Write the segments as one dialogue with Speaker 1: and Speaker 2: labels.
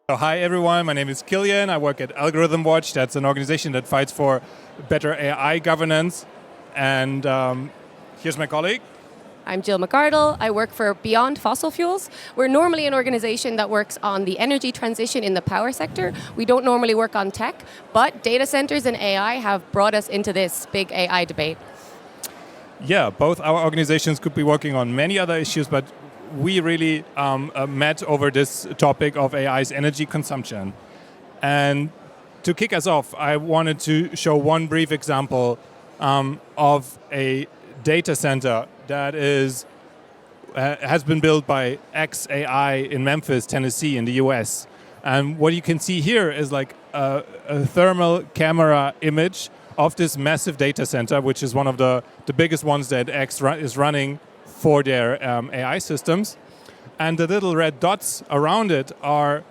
Speaker 1: So hi everyone, my name is Killian. I work at Algorithm Watch. That's an organization that fights for better AI governance. And here's my colleague.
Speaker 2: I'm Jill McArdle. I work for Beyond Fossil Fuels. We're normally an organization that works on the energy transition in the power sector. We don't normally work on tech, but data centers and AI have brought us into this big AI debate.
Speaker 1: Yeah, both our organizations could be working on many other issues, but we really met over this topic of AI's energy consumption. And to kick us off, I wanted to show one brief example of a data center that has been built by xAI in Memphis, Tennessee, in the US. And what you can see here is like a thermal camera image of this massive data center, which is one of the biggest ones that X is running for their AI systems. And the little red dots around it are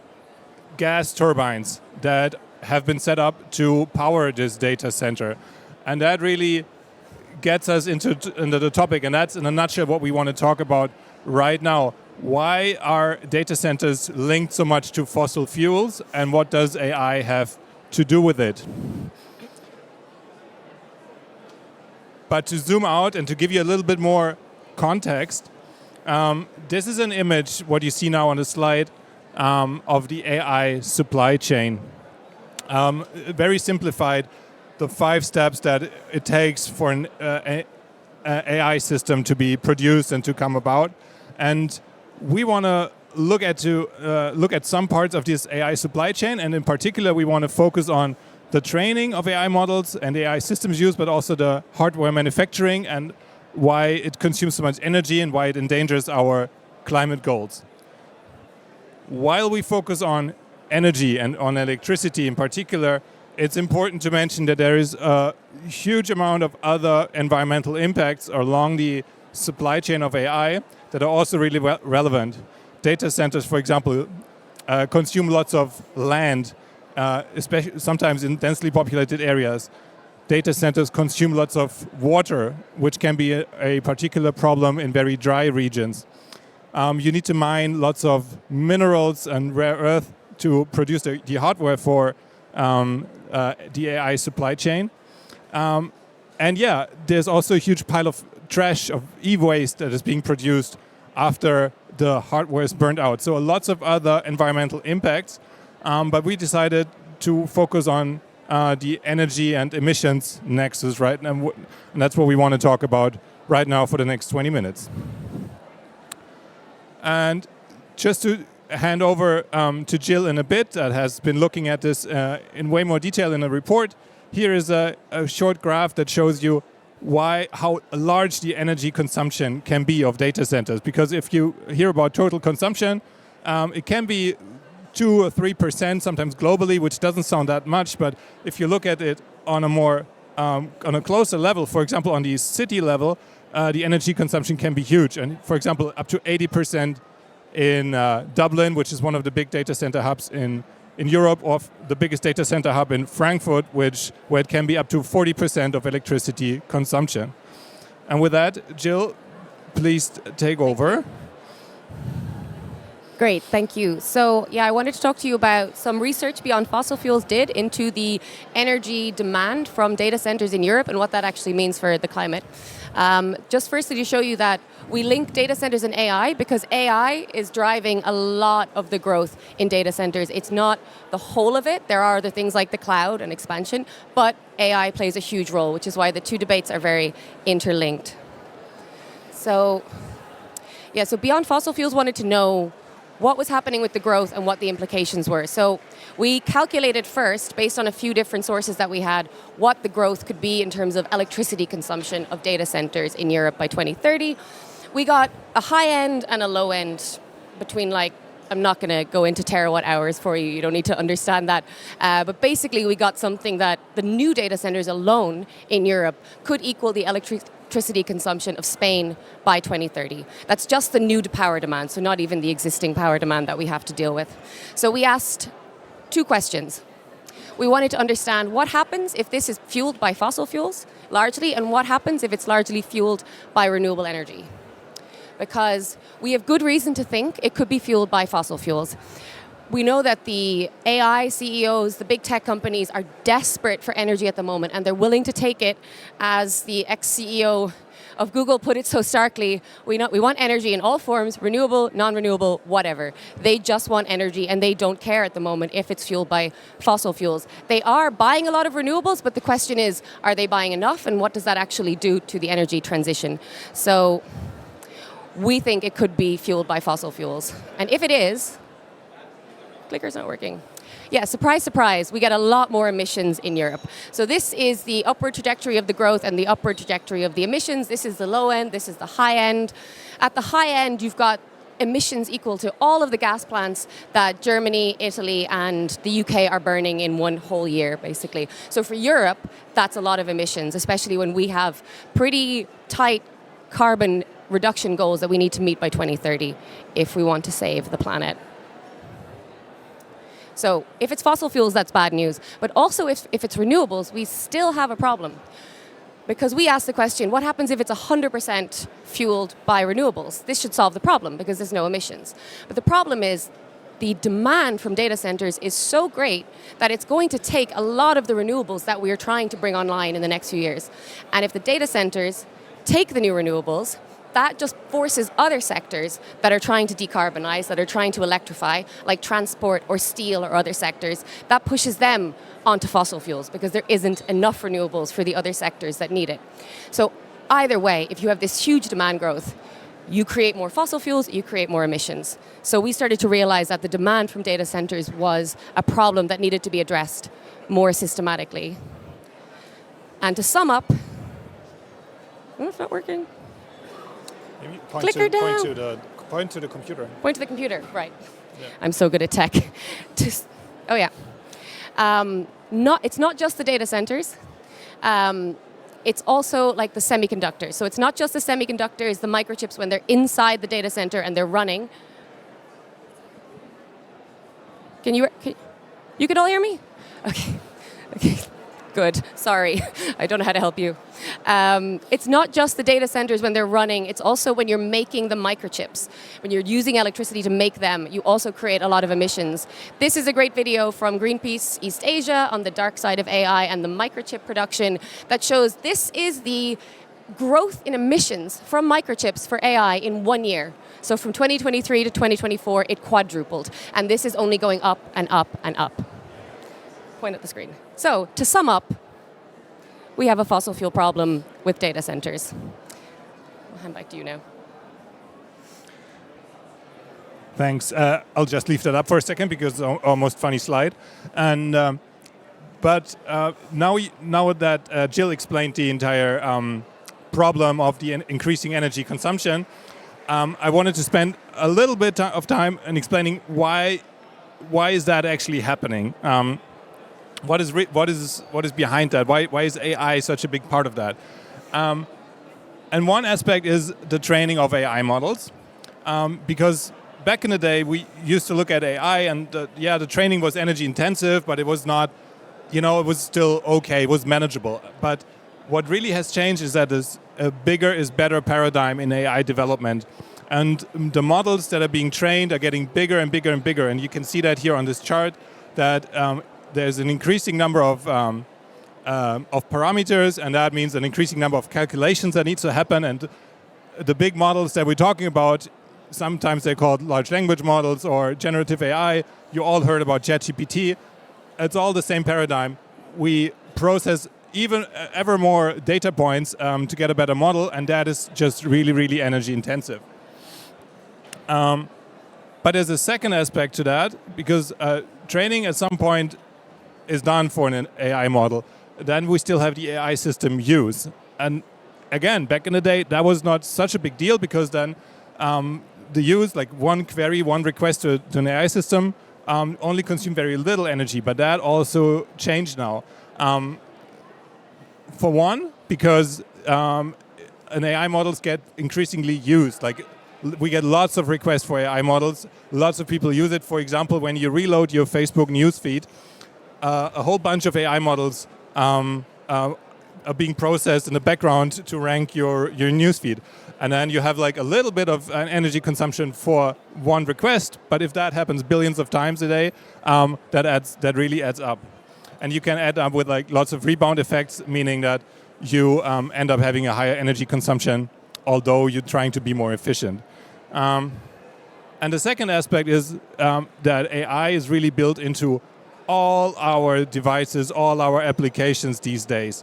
Speaker 1: gas turbines that have been set up to power this data center. And that really gets us into the topic, and that's in a nutshell what we want to talk about right now. Why are data centers linked so much to fossil fuels, and what does AI have to do with it? But to zoom out and to give you a little bit more context, this is an image, what you see now on the slide, of the AI supply chain. Very simplified, the 5 steps that it takes for an AI system to be produced and to come about. And we want to look at some parts of this AI supply chain, and in particular we want to focus on the training of AI models and AI systems used, but also the hardware manufacturing and why it consumes so much energy and why it endangers our climate goals. While we focus on energy and on electricity in particular, it's important to mention that there is a huge amount of other environmental impacts along the supply chain of AI that are also really relevant. Data centers, for example, consume lots of land, especially sometimes in densely populated areas. Data centers consume lots of water, which can be a particular problem in very dry regions. You need to mine lots of minerals and rare earth to produce the hardware for the AI supply chain. And yeah, there's also a huge pile of trash, of e-waste that is being produced after the hardware is burned out. So lots of other environmental impacts, but we decided to focus on the energy and emissions nexus, right? And that's what we want to talk about right now for the next 20 minutes. And just to hand over to Jill in a bit, that has been looking at this in way more detail in a report. Here is a short graph that shows you how large the energy consumption can be of data centers. Because if you hear about total consumption, it can be 2 or 3%, sometimes globally, which doesn't sound that much. But if you look at it on a more on a closer level, for example, on the city level, the energy consumption can be huge. And for example, up to 80% in Dublin, which is one of the big data center hubs in Europe, or the biggest data center hub in Frankfurt, where it can be up to 40% of electricity consumption. And with that, Jill, please take over.
Speaker 2: Great, thank you. So yeah, I wanted to talk to you about some research Beyond Fossil Fuels did into the energy demand from data centers in Europe and what that actually means for the climate. Just firstly to show you that we link data centers and AI because AI is driving a lot of the growth in data centers. It's not the whole of it. There are other things like the cloud and expansion, but AI plays a huge role, which is why the two debates are very interlinked. So Beyond Fossil Fuels wanted to know what was happening with the growth and what the implications were. So we calculated first, based on a few different sources that we had, what the growth could be in terms of electricity consumption of data centers in Europe by 2030. We got a high end and a low end between I'm not going to go into terawatt hours for you don't need to understand that. But basically we got something that the new data centers alone in Europe could equal the electricity consumption of Spain by 2030. That's just the new power demand, so not even the existing power demand that we have to deal with. So we asked 2 questions. We wanted to understand what happens if this is fueled by fossil fuels, largely, and what happens if it's largely fueled by renewable energy. Because we have good reason to think it could be fueled by fossil fuels. we know that the AI CEOs, the big tech companies, are desperate for energy at the moment, and they're willing to take it. As the ex-CEO of Google put it so starkly, we want energy in all forms, renewable, non-renewable, whatever. They just want energy, and they don't care at the moment if it's fueled by fossil fuels. They are buying a lot of renewables, but the question is, are they buying enough, and what does that actually do to the energy transition? So we think it could be fueled by fossil fuels. And if it is, clicker's not working. Yeah, surprise, surprise, we get a lot more emissions in Europe. So this is the upward trajectory of the growth and the upward trajectory of the emissions. This is the low end, this is the high end. At the high end, you've got emissions equal to all of the gas plants that Germany, Italy, and the UK are burning in one whole year, basically. So for Europe, that's a lot of emissions, especially when we have pretty tight carbon reduction goals that we need to meet by 2030 if we want to save the planet. So if it's fossil fuels, that's bad news. But also if it's renewables, we still have a problem. Because we ask the question, what happens if it's 100% fueled by renewables? This should solve the problem because there's no emissions. But the problem is the demand from data centers is so great that it's going to take a lot of the renewables that we are trying to bring online in the next few years. And if the data centers take the new renewables, that just forces other sectors that are trying to decarbonize, that are trying to electrify, like transport or steel or other sectors, that pushes them onto fossil fuels because there isn't enough renewables for the other sectors that need it. So either way, if you have this huge demand growth, you create more fossil fuels, you create more emissions. So we started to realize that the demand from data centers was a problem that needed to be addressed more systematically. And to sum up, it's not working.
Speaker 1: Maybe
Speaker 2: Clicker down.
Speaker 1: Point to the computer.
Speaker 2: Point to the computer, right.
Speaker 1: Yeah.
Speaker 2: I'm so good at tech. Oh yeah. It's not just the data centers. It's also like the semiconductors. So it's not just the semiconductors, the microchips when they're inside the data center and they're running. You can all hear me? Okay. Good. Sorry, I don't know how to help you. It's not just the data centers when they're running, it's also when you're making the microchips. When you're using electricity to make them, you also create a lot of emissions. This is a great video from Greenpeace East Asia on the dark side of AI and the microchip production that shows this is the growth in emissions from microchips for AI in 1 year. So from 2023 to 2024, it quadrupled. And this is only going up and up and up. Point at the screen. So, to sum up, we have a fossil fuel problem with data centers. I'll hand back to you now.
Speaker 1: Thanks. I'll just leave that up for a second because it's almost funny slide. And now that Jill explained the entire problem of the increasing energy consumption, I wanted to spend a little bit of time in explaining why is that actually happening. What is behind that? Why is AI such a big part of that? And one aspect is the training of AI models, because back in the day we used to look at AI and the training was energy intensive, but it was not, it was still okay, it was manageable. But what really has changed is that there's a bigger is better paradigm in AI development. And the models that are being trained are getting bigger and bigger and bigger. And you can see that here on this chart that there's an increasing number of parameters, and that means an increasing number of calculations that needs to happen. And the big models that we're talking about, sometimes they're called large language models or generative AI. You all heard about ChatGPT. It's all the same paradigm. We process even ever more data points to get a better model, and that is just really, really energy intensive. But there's a second aspect to that, because training at some point is done for an AI model. Then we still have the AI system use. And again, back in the day, that was not such a big deal because then the use, like one query, one request to an AI system, only consumed very little energy. But that also changed now. For one, because an AI models get increasingly used. Like we get lots of requests for AI models. Lots of people use it. For example, when you reload your Facebook newsfeed, a whole bunch of AI models are being processed in the background to rank your newsfeed. And then you have like a little bit of an energy consumption for one request, but if that happens billions of times a day, that really adds up. And you can add up with like lots of rebound effects, meaning that you end up having a higher energy consumption, although you're trying to be more efficient. And the second aspect is that AI is really built into all our devices, all our applications these days.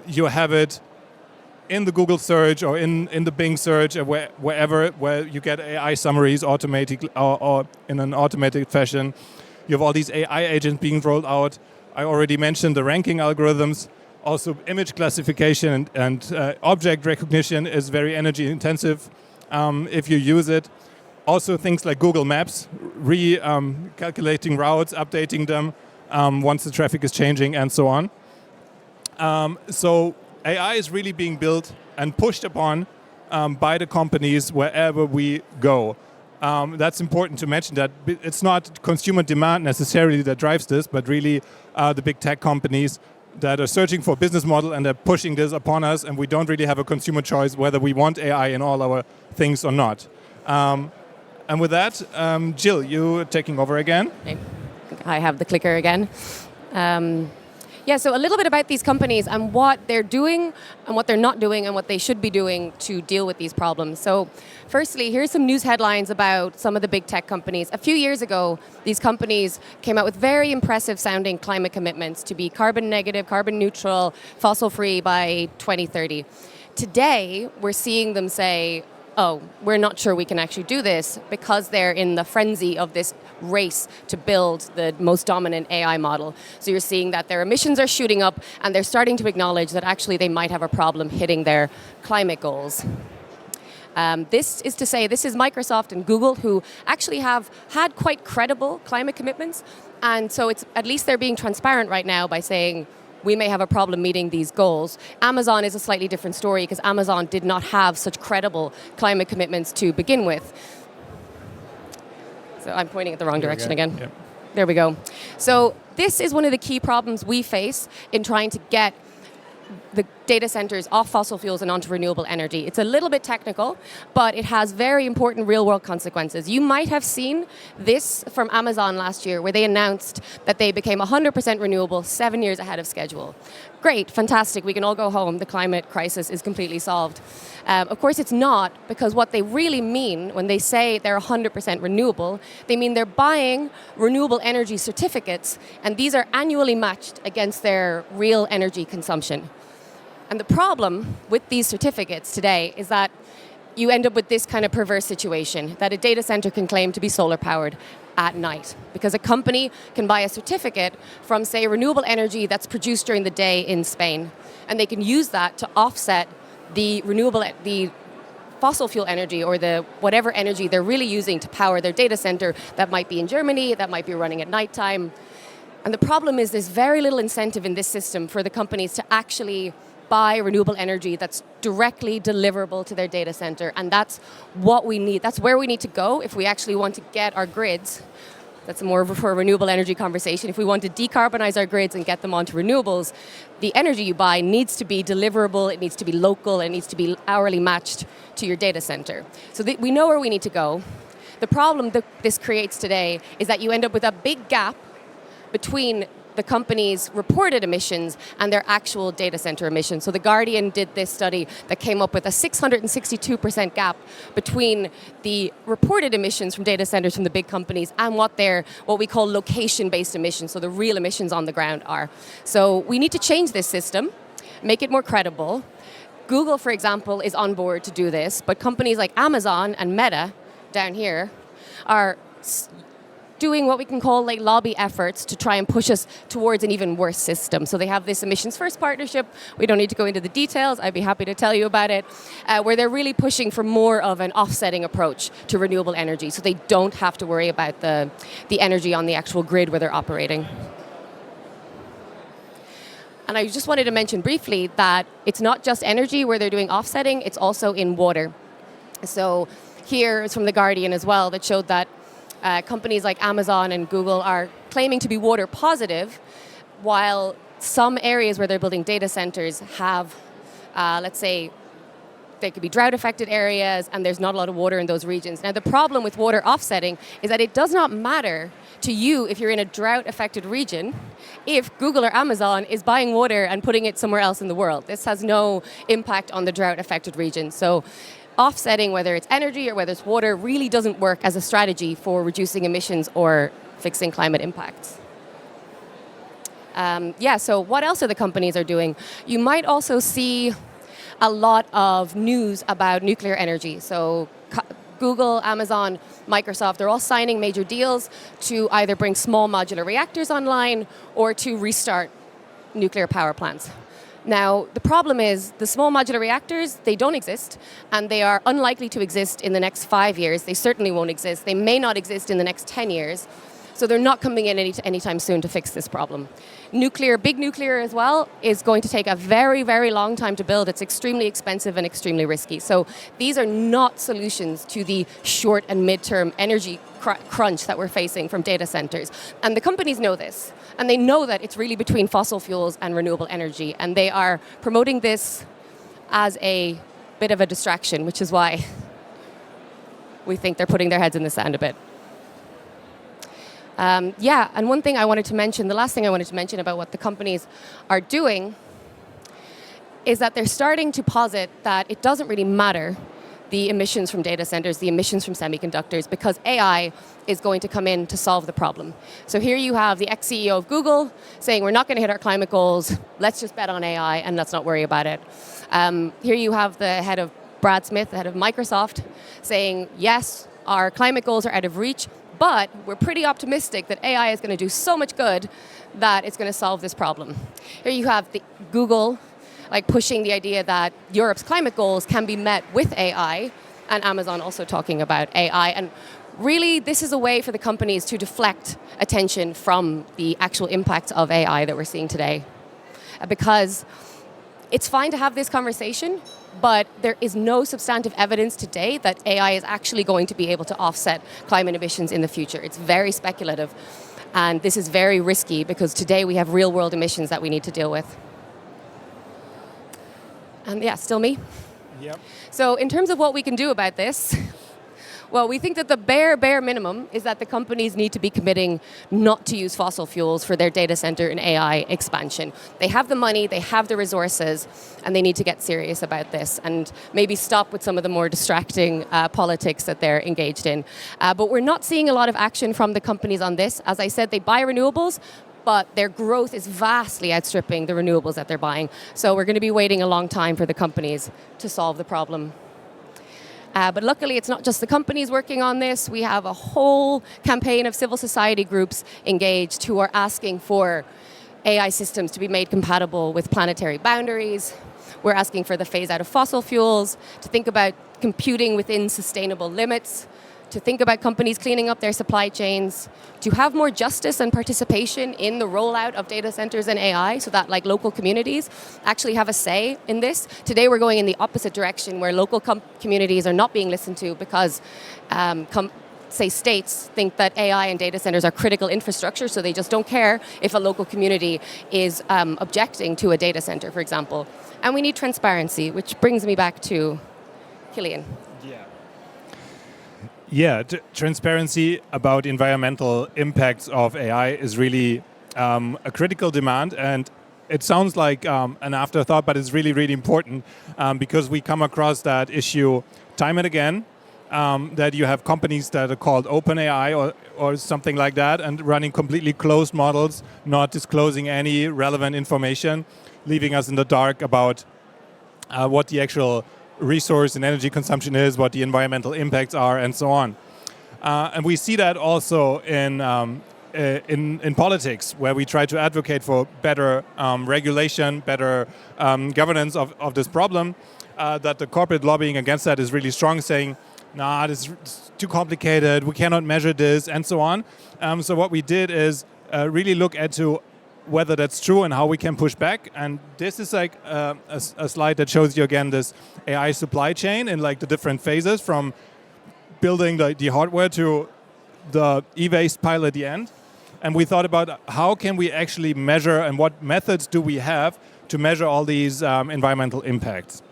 Speaker 1: You have it in the Google search or in the Bing search or wherever where you get AI summaries automatically or in an automated fashion. You have all these AI agents being rolled out. I already mentioned the ranking algorithms. Also, image classification and object recognition is very energy intensive if you use it. Also, things like Google Maps, calculating routes, updating them once the traffic is changing, and so on. So AI is really being built and pushed upon by the companies wherever we go. That's important to mention that it's not consumer demand necessarily that drives this, but really the big tech companies that are searching for a business model and they're pushing this upon us, and we don't really have a consumer choice whether we want AI in all our things or not. And with that, Jill, you taking over again.
Speaker 2: I have the clicker again. Yeah, so a little bit about these companies and what they're doing and what they're not doing and what they should be doing to deal with these problems. So firstly, here's some news headlines about some of the big tech companies. A few years ago, these companies came out with very impressive sounding climate commitments to be carbon negative, carbon neutral, fossil free by 2030. Today, we're seeing them say, oh, we're not sure we can actually do this because they're in the frenzy of this race to build the most dominant AI model. So you're seeing that their emissions are shooting up and they're starting to acknowledge that actually they might have a problem hitting their climate goals. This is to say, this is Microsoft and Google who actually have had quite credible climate commitments. And so it's at least they're being transparent right now by saying, we may have a problem meeting these goals. Amazon is a slightly different story because Amazon did not have such credible climate commitments to begin with. So I'm pointing at the wrong direction again. Yep. There we go. So this is one of the key problems we face in trying to get the data centers off fossil fuels and onto renewable energy. It's a little bit technical, but it has very important real-world consequences. You might have seen this from Amazon last year, where they announced that they became 100% renewable 7 years ahead of schedule. Great, fantastic, we can all go home. The climate crisis is completely solved. Of course, it's not, because what they really mean when they say they're 100% renewable, they mean they're buying renewable energy certificates, and these are annually matched against their real energy consumption. And the problem with these certificates today is that you end up with this kind of perverse situation, that a data center can claim to be solar powered at night, because a company can buy a certificate from, say, renewable energy that's produced during the day in Spain, and they can use that to offset the fossil fuel energy or the whatever energy they're really using to power their data center that might be in Germany, that might be running at nighttime. And the problem is there's very little incentive in this system for the companies to actually buy renewable energy that's directly deliverable to their data center. And that's what we need. That's where we need to go if we actually want to get our grids. That's more for a renewable energy conversation. If we want to decarbonize our grids and get them onto renewables, the energy you buy needs to be deliverable, it needs to be local, it needs to be hourly matched to your data center. So we know where we need to go. The problem that this creates today is that you end up with a big gap between the company's reported emissions and their actual data center emissions. So The Guardian did this study that came up with a 662% gap between the reported emissions from data centers from the big companies and what we call location-based emissions, so the real emissions on the ground are. So we need to change this system, make it more credible. Google, for example, is on board to do this, but companies like Amazon and Meta down here are doing what we can call like lobby efforts to try and push us towards an even worse system. So they have this emissions first partnership. We don't need to go into the details. I'd be happy to tell you about it, where they're really pushing for more of an offsetting approach to renewable energy, so they don't have to worry about the energy on the actual grid where they're operating. And I just wanted to mention briefly that it's not just energy where they're doing offsetting, it's also in water. So here is from The Guardian as well that showed that companies like Amazon and Google are claiming to be water positive, while some areas where they're building data centers have, let's say, they could be drought-affected areas, and there's not a lot of water in those regions. Now, the problem with water offsetting is that it does not matter to you if you're in a drought-affected region if Google or Amazon is buying water and putting it somewhere else in the world. This has no impact on the drought-affected region. So offsetting, whether it's energy or whether it's water, really doesn't work as a strategy for reducing emissions or fixing climate impacts. So what else are the companies are doing? You might also see a lot of news about nuclear energy. So Google, Amazon, Microsoft, they're all signing major deals to either bring small modular reactors online or to restart nuclear power plants. Now, the problem is the small modular reactors, they don't exist, and they are unlikely to exist in the next 5 years. They certainly won't exist. They may not exist in the next 10 years. So they're not coming in anytime soon to fix this problem. Nuclear, big nuclear as well, is going to take a very, very long time to build. It's extremely expensive and extremely risky. So these are not solutions to the short and mid-term energy crunch that we're facing from data centers. And the companies know this. And they know that it's really between fossil fuels and renewable energy. And they are promoting this as a bit of a distraction, which is why we think they're putting their heads in the sand a bit. And one thing I wanted to mention, the last thing I wanted to mention about what the companies are doing is that they're starting to posit that it doesn't really matter the emissions from data centers, the emissions from semiconductors, because AI is going to come in to solve the problem. So here you have the ex-CEO of Google saying, we're not going to hit our climate goals, let's just bet on AI and let's not worry about it. Here you have the head of Brad Smith, the head of Microsoft, saying, yes, our climate goals are out of reach, but we're pretty optimistic that AI is going to do so much good that it's going to solve this problem. Here you have the Google pushing the idea that Europe's climate goals can be met with AI, and Amazon also talking about AI. And really, this is a way for the companies to deflect attention from the actual impacts of AI that we're seeing today. Because it's fine to have this conversation, but there is no substantive evidence today that AI is actually going to be able to offset climate emissions in the future. It's very speculative, and this is very risky because today we have real-world emissions that we need to deal with. And yeah, still me?
Speaker 1: Yep.
Speaker 2: So in terms of what we can do about this, well, we think that the bare minimum is that the companies need to be committing not to use fossil fuels for their data center and AI expansion. They have the money, they have the resources, and they need to get serious about this and maybe stop with some of the more distracting politics that they're engaged in. But we're not seeing a lot of action from the companies on this. As I said, they buy renewables, but their growth is vastly outstripping the renewables that they're buying. So we're going to be waiting a long time for the companies to solve the problem. But luckily, it's not just the companies working on this. We have a whole campaign of civil society groups engaged who are asking for AI systems to be made compatible with planetary boundaries. We're asking for the phase out of fossil fuels, to think about computing within sustainable limits, to think about companies cleaning up their supply chains, to have more justice and participation in the rollout of data centers and AI so that local communities actually have a say in this. Today we're going in the opposite direction where local communities are not being listened to because say states think that AI and data centers are critical infrastructure, so they just don't care if a local community is objecting to a data center, for example. And we need transparency, which brings me back to Killian.
Speaker 1: Yeah, transparency about environmental impacts of AI is really a critical demand, and it sounds like an afterthought, but it's really, really important because we come across that issue time and again, that you have companies that are called OpenAI or something like that and running completely closed models, not disclosing any relevant information, leaving us in the dark about what the actual resource and energy consumption is, what the environmental impacts are, and so on. And we see that also in politics, where we try to advocate for better regulation, better governance of this problem, that the corporate lobbying against that is really strong, saying, nah, this is too complicated, we cannot measure this, and so on. So what we did is really look into whether that's true and how we can push back. And this is a slide that shows you again this AI supply chain in the different phases, from building the hardware to the e-waste pile at the end. and we thought about how can we actually measure and what methods do we have to measure all these environmental impacts.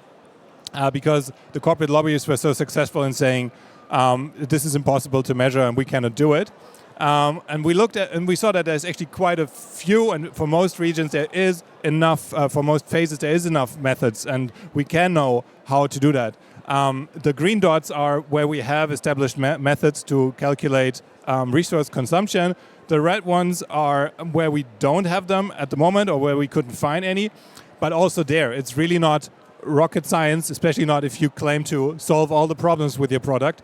Speaker 1: Because the corporate lobbyists were so successful in saying this is impossible to measure and we cannot do it. And we looked at and we saw that there's actually quite a few, and for most regions there is enough, for most phases there is enough methods, and we can know how to do that. The green dots are where we have established methods to calculate resource consumption. The red ones are where we don't have them at the moment or where we couldn't find any. But also there, it's really not rocket science, especially not if you claim to solve all the problems with your product,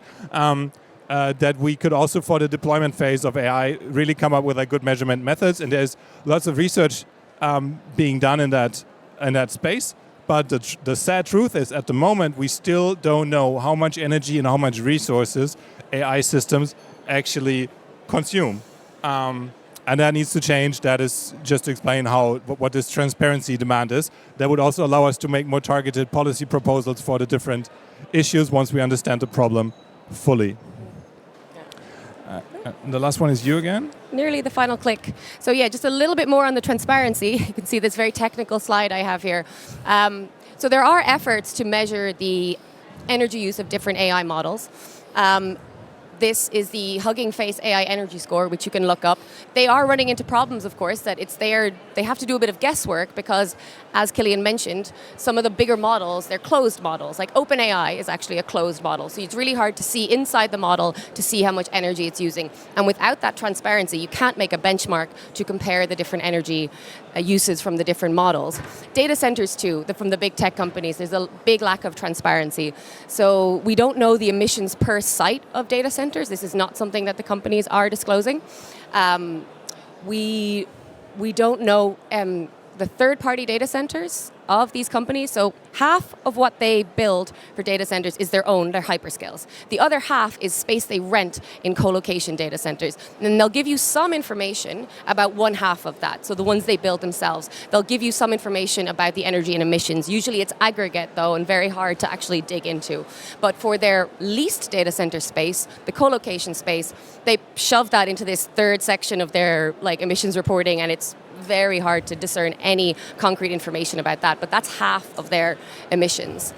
Speaker 1: that we could also, for the deployment phase of AI, really come up with good measurement methods. And there's lots of research being done in that space. But the sad truth is, at the moment, we still don't know how much energy and how much resources AI systems actually consume. And that needs to change. That is just to explain what this transparency demand is. That would also allow us to make more targeted policy proposals for the different issues once we understand the problem fully. And the last one is you again?
Speaker 2: Nearly the final click. So yeah, just a little bit more on the transparency. You can see this very technical slide I have here. So there are efforts to measure the energy use of different AI models. This is the Hugging Face AI Energy Score, which you can look up. They are running into problems, of course, that they have to do a bit of guesswork because, as Killian mentioned, some of the bigger models, they're closed models. Like OpenAI is actually a closed model. So it's really hard to see inside the model to see how much energy it's using. And without that transparency, you can't make a benchmark to compare the different energy uses from the different models. Data centers too, from the big tech companies, there's a big lack of transparency. So we don't know the emissions per site of data centers. This is not something that the companies are disclosing. We don't know the third-party data centers of these companies. So half of what they build for data centers is their own, their hyperscales. The other half is space they rent in co-location data centers. And they'll give you some information about one half of that, so the ones they build themselves. They'll give you some information about the energy and emissions. Usually it's aggregate, though, and very hard to actually dig into. But for their leased data center space, the co-location space, they shove that into this third section of their emissions reporting, and it's very hard to discern any concrete information about that, but that's half of their emissions.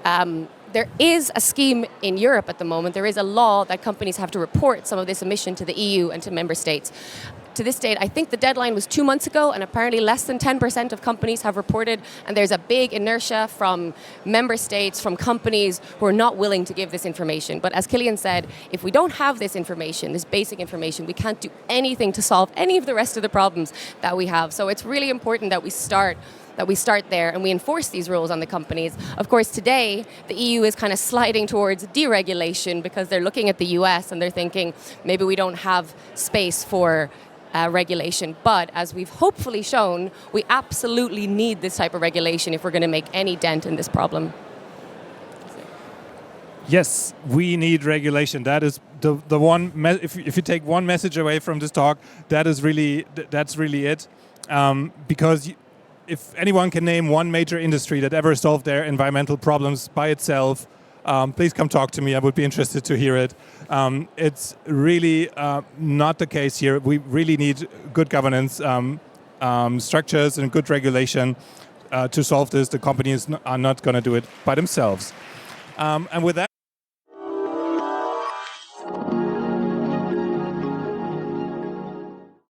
Speaker 2: There is a scheme in Europe at the moment. There is a law that companies have to report some of this emission to the EU and to member states. To this date, I think the deadline was 2 months ago, and apparently less than 10% of companies have reported, and there's a big inertia from member states, from companies who are not willing to give this information. But as Killian said, if we don't have this information, this basic information, we can't do anything to solve any of the rest of the problems that we have. So it's really important that we start there and we enforce these rules on the companies. Of course, today, the EU is kind of sliding towards deregulation because they're looking at the US and they're thinking, maybe we don't have space for regulation. But as we've hopefully shown, we absolutely need this type of regulation if we're going to make any dent in this problem.
Speaker 1: Yes, we need regulation. That is the one. If you take one message away from this talk, that's really it. Because if anyone can name one major industry that ever solved their environmental problems by itself, please come talk to me. I would be interested to hear it. It's really not the case here. We really need good governance structures and good regulation to solve this. The companies are not going to do it by themselves. And with that,